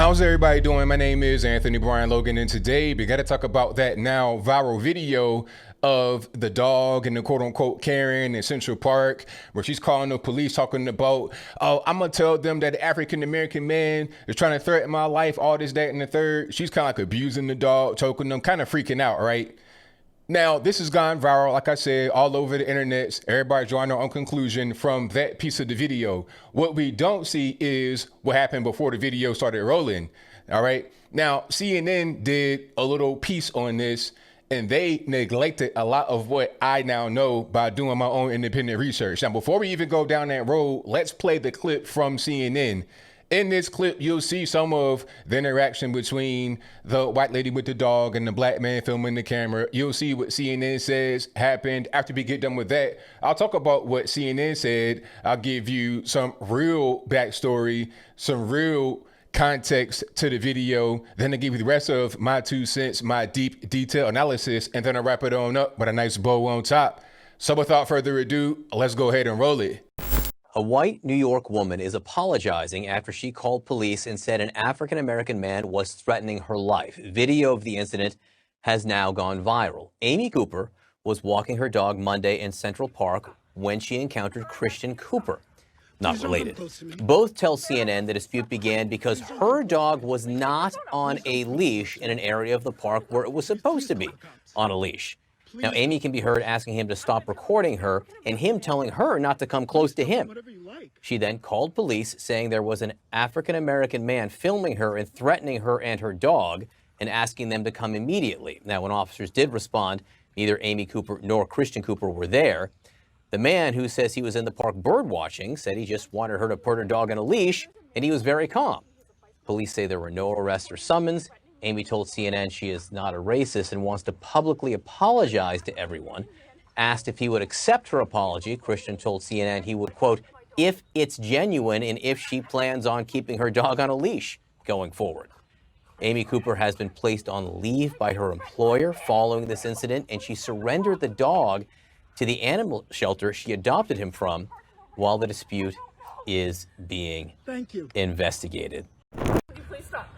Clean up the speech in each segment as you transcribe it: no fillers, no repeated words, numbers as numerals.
How's everybody doing? My name is Anthony Brian Logan, and today we got to talk about that now viral video of the dog and the quote-unquote Karen in Central Park, where she's calling the police talking about, oh, I'm gonna tell them that the African-American man is trying to threaten my life, all this, that, and the third. She's kind of like abusing the dog, choking them, kind of freaking out, right? Now, this has gone viral, like I said, all over the internet. Everybody's drawing their own conclusion from that piece of the video. What we don't see is what happened before the video started rolling, all right? Now, CNN did a little piece on this, and they neglected a lot of what I now know by doing my own independent research. Now, before we even go down that road, let's play the clip from CNN. In this clip, you'll see some of the interaction between the white lady with the dog and the black man filming the camera. You'll see what CNN says happened. After we get done with that, I'll talk about what CNN said. I'll give you some real backstory, some real context to the video. Then I'll give you the rest of my 2 cents, my deep detail analysis, and then I'll wrap it on up with a nice bow on top. So without further ado, let's go ahead and roll it. A white New York woman is apologizing after she called police and said an African-American man was threatening her life. Video of the incident has now gone viral. Amy Cooper was walking her dog Monday in Central Park when she encountered Christian Cooper. Not related. Both tell CNN the dispute began because her dog was not on a leash in an area of the park where it was supposed to be on a leash. Now, Amy can be heard asking him to stop recording her and him telling her not to come close to him. She then called police saying there was an African-American man filming her and threatening her and her dog and asking them to come immediately. Now, when officers did respond, neither Amy Cooper nor Christian Cooper were there. The man, who says he was in the park bird watching, said he just wanted her to put her dog on a leash, and he was very calm. Police say there were no arrests or summons. Amy told CNN she is not a racist and wants to publicly apologize to everyone. Asked if he would accept her apology, Christian told CNN he would, quote, if it's genuine and if she plans on keeping her dog on a leash going forward. Amy Cooper has been placed on leave by her employer following this incident, and she surrendered the dog to the animal shelter she adopted him from while the dispute is being investigated. Please stop.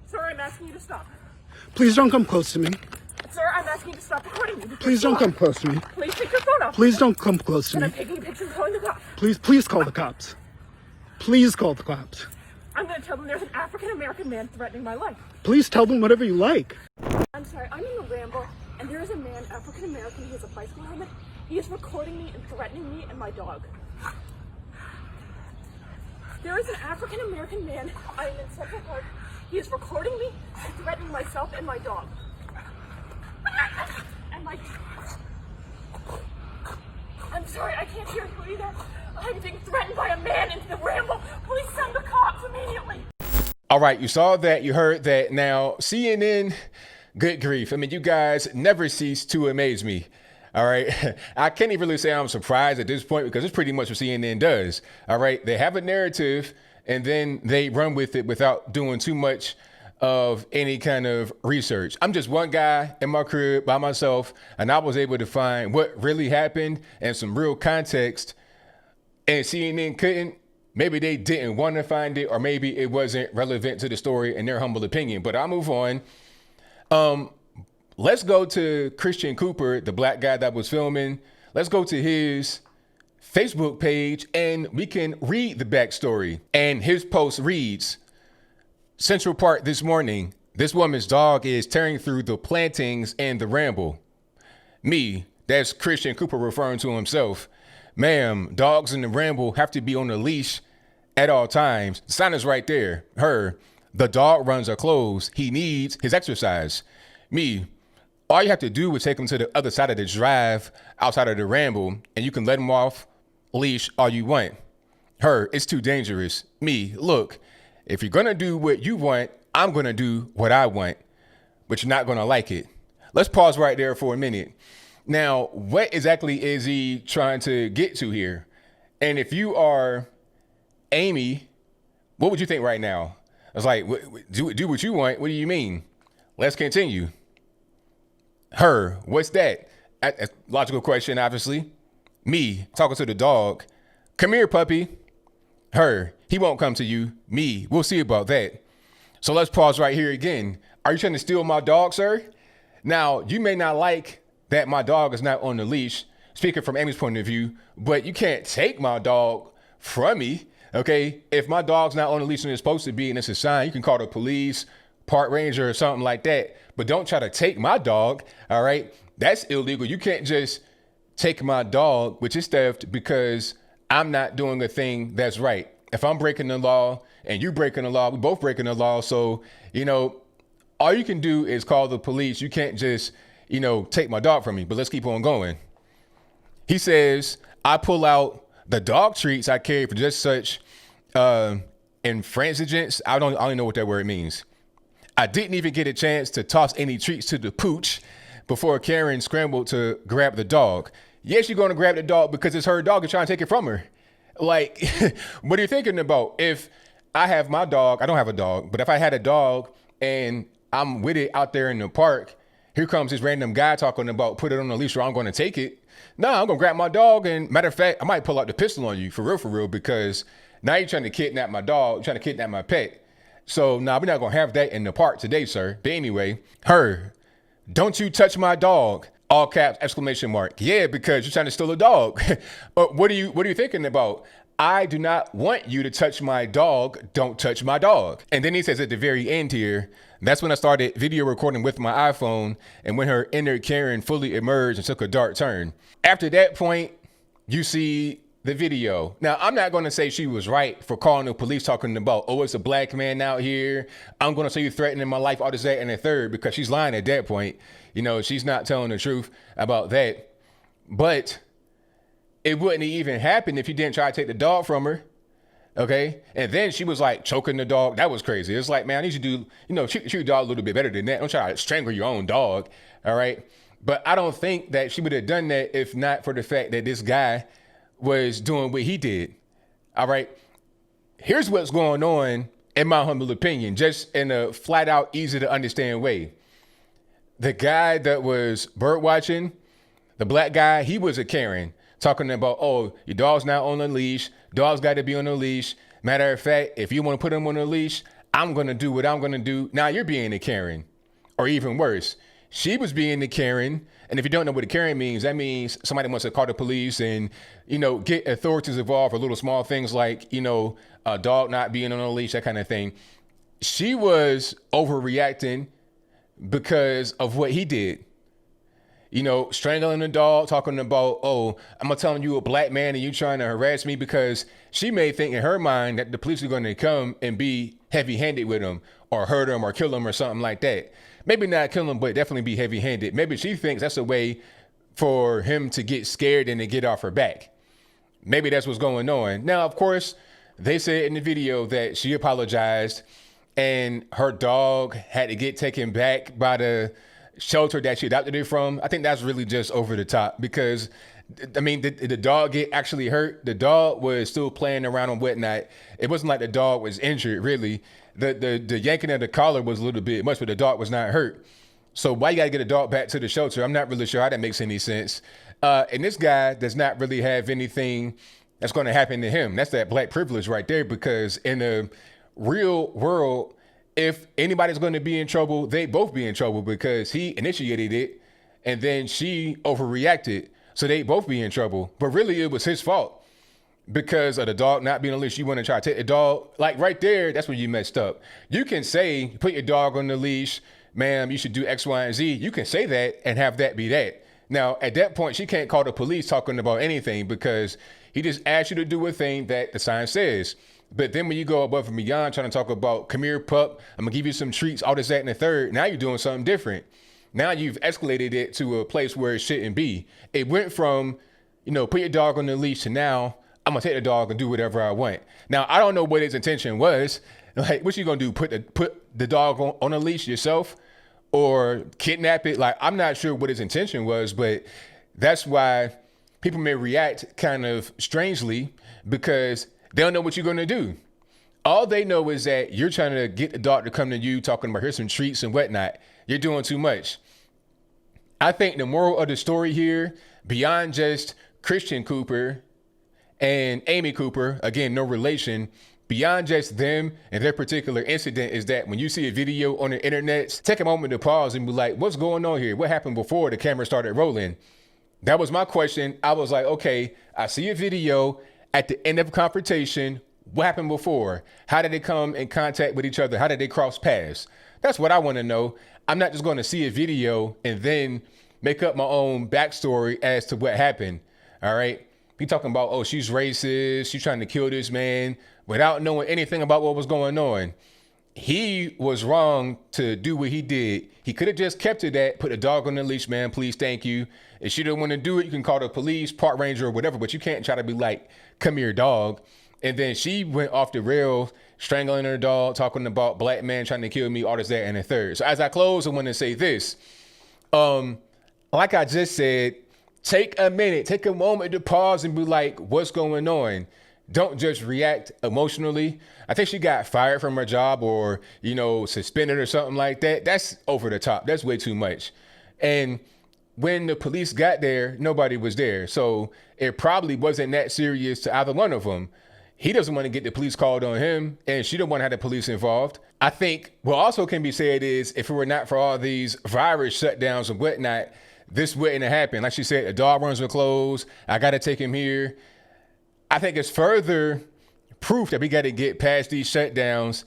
Sir, I'm asking you to stop. Please don't come close to me. Sir, I'm asking you to stop recording me. Please don't come close to me. Please take your phone off. Please don't come close to And me. I'm taking pictures calling the cops. Please call the cops. Please call the cops. I'm going to tell them there's an African-American man threatening my life. Please tell them whatever you like. I'm sorry, I'm in the Ramble, and there is a man, African-American, he has a bicycle helmet. He is recording me and threatening me and my dog. There is an African-American man, I am in Central Park. He is recording me and threatening myself and my dog. I'm sorry, I can't hear you either. I'm being threatened by a man in the Ramble. Please send the cops immediately. All right, you saw that, you heard that. Now, CNN, good grief. I mean, you guys never cease to amaze me. All right. I can't even really say I'm surprised at this point because it's pretty much what CNN does. All right. They have a narrative and then they run with it without doing too much of any kind of research. I'm just one guy in my crib by myself, and I was able to find what really happened and some real context, and CNN couldn't. Maybe they didn't want to find it, or maybe it wasn't relevant to the story in their humble opinion, but I'll move on. Let's go to Christian Cooper, the black guy that was filming. Let's go to his Facebook page and we can read the backstory. And his post reads, Central Park this morning, this woman's dog is tearing through the plantings and the Ramble. Me, that's Christian Cooper referring to himself. Ma'am, dogs in the Ramble have to be on a leash at all times. The sign is right there. Her, the dog runs are closed. He needs his exercise. Me, all you have to do is take him to the other side of the drive outside of the Ramble and you can let him off leash all you want. Her, it's too dangerous. Me, look, if you're going to do what you want, I'm going to do what I want, but you're not going to like it. Let's pause right there for a minute. Now, what exactly is he trying to get to here? And if you are Amy, what would you think right now? I was like, do what you want. What do you mean? Let's continue. Her, what's that? A logical question, obviously. Me, talking to the dog. Come here, puppy. Her, he won't come to you. Me, we'll see about that. So let's pause right here again. Are you trying to steal my dog, sir? Now, you may not like that my dog is not on the leash, speaking from Amy's point of view, but you can't take my dog from me, okay? If my dog's not on the leash and it's supposed to be and it's a sign, you can call the police, park ranger or something like that. But don't try to take my dog, all right? That's illegal. You can't just take my dog, which is theft, because I'm not doing a thing that's right. If I'm breaking the law and you breaking the law, we both breaking the law. So, all you can do is call the police. You can't just, take my dog from me. But let's keep on going. He says, I pull out the dog treats I carry for just such intransigence. I don't even know what that word means. I didn't even get a chance to toss any treats to the pooch before Karen scrambled to grab the dog. Yes, you're going to grab the dog because it's her dog and trying to take it from her. Like, what are you thinking about? If I have my dog, I don't have a dog, but if I had a dog and I'm with it out there in the park, here comes this random guy talking about put it on the leash or I'm going to take it. No, I'm going to grab my dog. And matter of fact, I might pull out the pistol on you for real, because now you're trying to kidnap my dog, trying to kidnap my pet. So we're not going to have that in the park today, sir. But anyway, don't you touch my dog. All caps, exclamation mark. Yeah, because you're trying to steal a dog. What are you thinking about? I do not want you to touch my dog. Don't touch my dog. And then he says at the very end here, that's when I started video recording with my iPhone and when her inner Karen fully emerged and took a dark turn. After that point, you see the video. Now, I'm not going to say she was right for calling the police talking about, oh, it's a black man out here. I'm going to say you threatening my life, all this, that, and the third, because she's lying at that point. She's not telling the truth about that. But it wouldn't even happen if you didn't try to take the dog from her. Okay. And then she was like choking the dog. That was crazy. It's like, man, I need you to do, treat your dog a little bit better than that. Don't try to strangle your own dog. All right. But I don't think that she would have done that if not for the fact that this guy was doing what he did. All right. Here's what's going on, in my humble opinion, just in a flat out, easy to understand way. The guy that was bird watching, the black guy, he was a Karen talking about, oh, your dog's not on a leash. Dog's got to be on a leash. Matter of fact, if you want to put him on a leash, I'm going to do what I'm going to do. Now you're being a Karen, or even worse. She was being the Karen. And if you don't know what a Karen means, that means somebody wants to call the police and, get authorities involved for little small things like, a dog not being on a leash, that kind of thing. She was overreacting because of what he did. Strangling the dog, talking about, oh, I'm going to tell you a black man and you trying to harass me, because she may think in her mind that the police are going to come and be heavy-handed with him or hurt him or kill him or something like that. Maybe not kill him, but definitely be heavy-handed. Maybe she thinks that's a way for him to get scared and to get off her back. Maybe that's what's going on. Now, of course, they said in the video that she apologized and her dog had to get taken back by the shelter that she adopted it from. I think that's really just over the top, because did the dog get actually hurt? The dog was still playing around and whatnot. It wasn't like the dog was injured, really. The yanking of the collar was a little bit much, but the dog was not hurt. So why you gotta get a dog back to the shelter? I'm not really sure how that makes any sense. And this guy does not really have anything that's going to happen to him. That's that black privilege right there, because in the real world, if anybody's going to be in trouble, they both be in trouble, because he initiated it and then she overreacted. So they both be in trouble. But really, it was his fault because of the dog not being on the leash. You want to try to take the dog, like right there, that's where you messed up. You can say, put your dog on the leash, ma'am, you should do X, Y, and Z. You can say that and have that be that. Now, at that point, she can't call the police talking about anything, because he just asked you to do a thing that the sign says. But then when you go above and beyond trying to talk about, come here, pup, I'm gonna give you some treats, all this, that, and the third, now you're doing something different. Now you've escalated it to a place where it shouldn't be. It went from, put your dog on the leash to now, I'm gonna take the dog and do whatever I want. Now, I don't know what his intention was. Like, what you gonna do? Put the dog on a leash yourself or kidnap it? Like, I'm not sure what his intention was, but that's why people may react kind of strangely, because they don't know what you're gonna do. All they know is that you're trying to get the dog to come to you talking about here's some treats and whatnot. You're doing too much. I think the moral of the story here, beyond just Christian Cooper and Amy Cooper, again, no relation, beyond just them and their particular incident is that when you see a video on the internet, take a moment to pause and be like, what's going on here? What happened before the camera started rolling? That was my question. I was like, okay, I see a video at the end of a confrontation. What happened before? How did they come in contact with each other? How did they cross paths? That's what I want to know. I'm not just going to see a video and then make up my own backstory as to what happened. All right. Be talking about, oh, she's racist. She's trying to kill this man without knowing anything about what was going on. He was wrong to do what he did. He could have just kept it that, put a dog on the leash, man, please, thank you. If she didn't want to do it, you can call the police, park ranger or whatever, but you can't try to be like, come here, dog. And then she went off the rails, strangling her dog, talking about black man trying to kill me, all this, that, and the third. So as I close, I want to say this. Like I just said, take a minute, take a moment to pause and be like, what's going on? Don't just react emotionally. I think she got fired from her job or, suspended or something like that. That's over the top. That's way too much. And when the police got there, nobody was there. So it probably wasn't that serious to either one of them. He doesn't want to get the police called on him, and she don't want to have the police involved. I think what also can be said is if it were not for all these virus shutdowns and whatnot, this wouldn't have happened. Like she said, the dog runs were closed. I got to take him here. I think it's further proof that we got to get past these shutdowns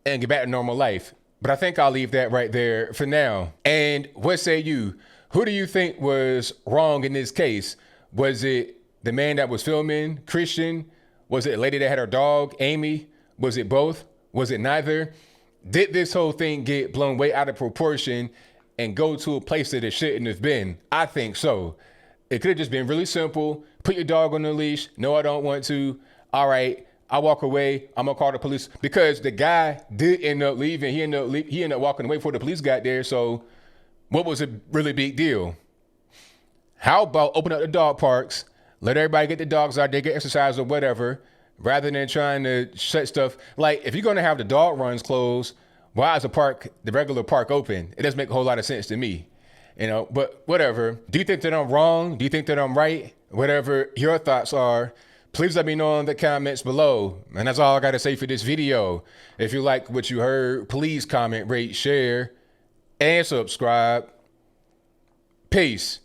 and get back to normal life. But I think I'll leave that right there for now. And what say you? Who do you think was wrong in this case? Was it the man that was filming, Christian? Was it a lady that had her dog, Amy? Was it both? Was it neither? Did this whole thing get blown way out of proportion and go to a place that it shouldn't have been? I think so. It could have just been really simple. Put your dog on the leash. No, I don't want to. All right, I'll walk away. I'm gonna call the police because the guy did end up leaving. He ended up walking away before the police got there. So what was a really big deal? How about open up the dog parks, let everybody get the dogs out there, get exercise or whatever, rather than trying to shut stuff. Like if you're gonna have the dog runs closed, why is the regular park open? It doesn't make a whole lot of sense to me. But whatever. Do you think that I'm wrong? Do you think that I'm right? Whatever your thoughts are, please let me know in the comments below. And that's all I got to say for this video. If you like what you heard, please comment, rate, share, and subscribe. Peace.